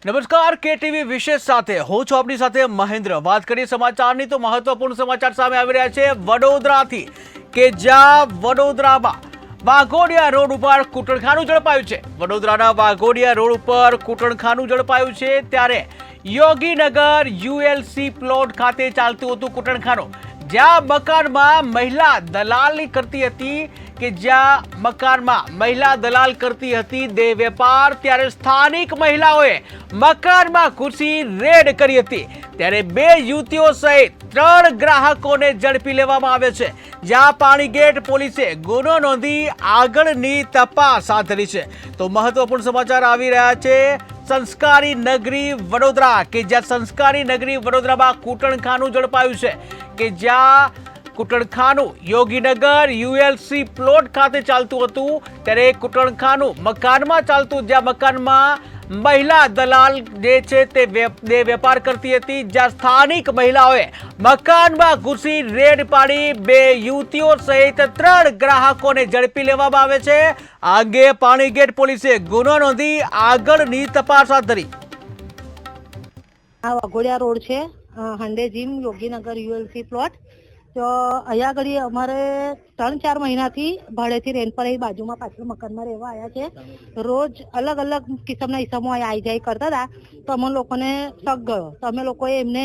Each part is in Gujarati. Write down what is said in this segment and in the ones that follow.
નમસ્કાર કેટીવી વિશેષ સાથે હું છું આપની સાથે મહેન્દ્ર। વાત કરીએ સમાચારની તો મહત્વપૂર્ણ સમાચાર સામે આવી રહ્યા છે વડોદરાથી કે જ્યાં વડોદરામાં વાઘોડિયા રોડ ઉપર કૂટણખાનું ઝડપાયું છે। વડોદરાના વાઘોડિયા રોડ ઉપર કૂટણખાનું ઝડપાયું છે ત્યારે યોગીનગર યુએલસી પ્લોટ ખાતે ચાલતું હતું કૂટણખાનું, જ્યાં મકાનમાં મહિલા દલાલી કરતી હતી કે જ્યાં મકાનમાં મહિલા દલાલ કરતી હતી દેહ વેપાર। ત્યારે સ્થાનિક મહિલાઓએ મકાનમાં ઘૂસી રેડ કરી હતી ત્યારે 2 યુવતીઓ સહિત 3 ગ્રાહકોને ઝડપી લેવામાં આવ્યા છે, જ્યાં પાણીગેટ પોલીસે ગુનો નોંધી આગળની તપાસ હાથ ધરી છે। તો મહત્વપૂર્ણ સમાચાર આવી રહ્યા છે સંસ્કારી નગરી વડોદરા કે જ્યાં સંસ્કારી નગરી વડોદરામાં કૂટણખાનું ઝડપાયું છે કે જ્યાં કૂટણખાનું યોગીનગર યુએલસી પ્લોટ ખાતે ચાલતું હતું ત્યારે કૂટણખાનું મકાનમાં ચાલતું, જ્યાં મકાનમાં મહિલા દલાલ જે છે તે વેપાર કરતી હતી, જ્યાં સ્થાનિક મહિલાઓએ મકાનમાં ઘૂસી રેડ પાડી 2 યુવતીઓ સહિત 3 ગ્રાહકોને ઝડપી લેવામાં આવે છે। આ અંગે પાણીગેટ પોલીસે ગુનો નોંધી આગળની તપાસ હાથ ધરી। આ વાઘોડિયા રોડ છે, હંડે જીમ યોગીનગર યુએલસી પ્લોટ। તો અહીંયા આગળ અમારે 3-4 મહિનાથી ભાડેથી રેન્ટ પર બાજુમાં પાછળ મકાનમાં રહેવા આવ્યા છે। રોજ અલગ અલગ કિસ્મના ઈસમો આવી જાય કરતા હતા, તો અમે લોકોને શક ગયો, તો અમે લોકોએ એમને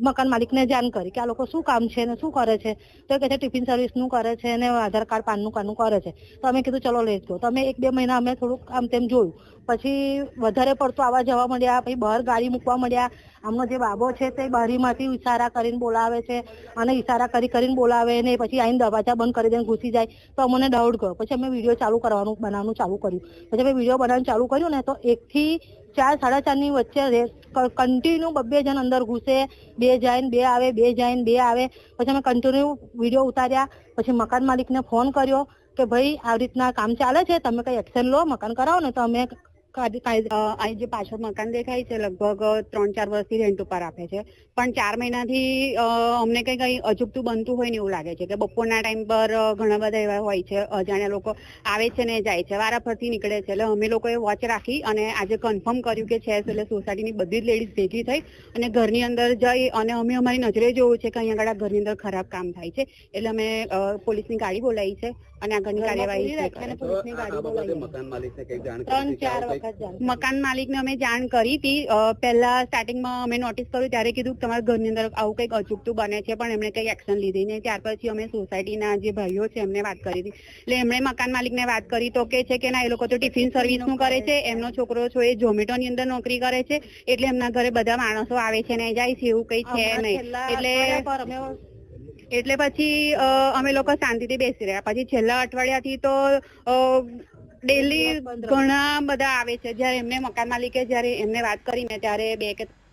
મકાન માલિકને જાણ કરી કે આ લોકો શું કામ છે ને શું કરે છે, તો કે છે ટિફિન સર્વિસનું કરે છે ને આધાર કાર્ડ પાનનું કાનું કરે છે। તો અમે કીધું ચલો લઈ ગયો, તો અમે 1-2 મહિના અમે થોડુંક આમ તેમ જોયું, પછી વધારે પડતું આવવા જવા મળ્યા, પછી બહાર ગાડી મૂકવા મળ્યા। આમનો જે બાબો છે તે બારીમાંથી ઈશારા કરીને બોલાવે છે અને ઈશારા કરીને બોલાવે ને પછી આઈને દરવાજા બંધ કરી દઈને ઘૂસી જાય, તો અમને ડાઉટ ગયો। પછી અમે વિડીયો ચાલુ બનાવવાનું ચાલુ કર્યું, પછી અમે વિડીયો બનાવવાનું ચાલુ કર્યું ને તો 1 થી 4, 4:30 ની વચ્ચે કન્ટિન્યુ 2 જણ અંદર ઘૂસે, 2 જાય ને 2 આવે, 2 જાય ને 2 આવે। પછી અમે કન્ટિન્યુ વિડીયો ઉતાર્યા, પછી મકાન માલિકને ફોન કર્યો કે ભાઈ આવી રીતના કામ ચાલે છે, તમે કઈ એક્શન લો, મકાન કરાવો ને તો અમે અહીં જે પાછળ મકાન દેખાય છે લગભગ 3-4 વર્ષથી રેન્ટ ઉપર આપે છે, પણ 4 મહિનાથી અમને કઈ અજુગતું બનતું હોય ને એવું લાગે છે કે બપોરના ટાઈમ પર ઘણા બધા એવા હોય છે, અજાણ્યા લોકો આવે છે ને જાય છે, વારાફરતી નીકળે છે। એટલે અમે લોકોએ વોચ રાખી અને આજે કન્ફર્મ કર્યું કે છે, એટલે સોસાયટીની બધી જ લેડીઝ ભેગી થઈ અને ઘરની અંદર જઈ અને અમે અમારી નજરે જોયું છે કે અહીંયા આગળ ઘરની અંદર ખરાબ કામ થાય છે, એટલે અમે પોલીસની ગાડી બોલાવી છે અને આગળની કાર્યવાહી પોલીસની ગાડી બોલાવી। મકાન માલિકને અમે જાણ કરી હતી, પહેલા સ્ટાર્ટિંગમાં અમે નોટિસ કર્યું ત્યારે કીધું કે તમારા ઘરની અંદર આવું કંઈક અચૂકતું બને છે, પણ એમણે કંઈ એક્શન લીધી નહીં। ત્યાર પછી અમે સોસાયટીના જે ભાઈઓ છે એમને વાત કરી હતી, એટલે એમણે મકાન માલિકને વાત કરી તો કે છે કે ના, એ લોકો તો ટિફિન સર્વિસનું કરે છે, એમનો છોકરો છો એ ઝોમેટોની અંદર નોકરી કરે છે, એટલે એમના ઘરે બધા માણસો આવે છે ને જાય છે, એવું કંઈ છે નહીં। એટલે પછી અમે લોકો શાંતિથી બેસી રહ્યા। પછી છેલ્લા અઠવાડિયાથી તો ડેલી ઘણા બધા આવે છે। જયારે એમને મકાન માલિકે જયારે એમને વાત કરીને ત્યારે 2 કે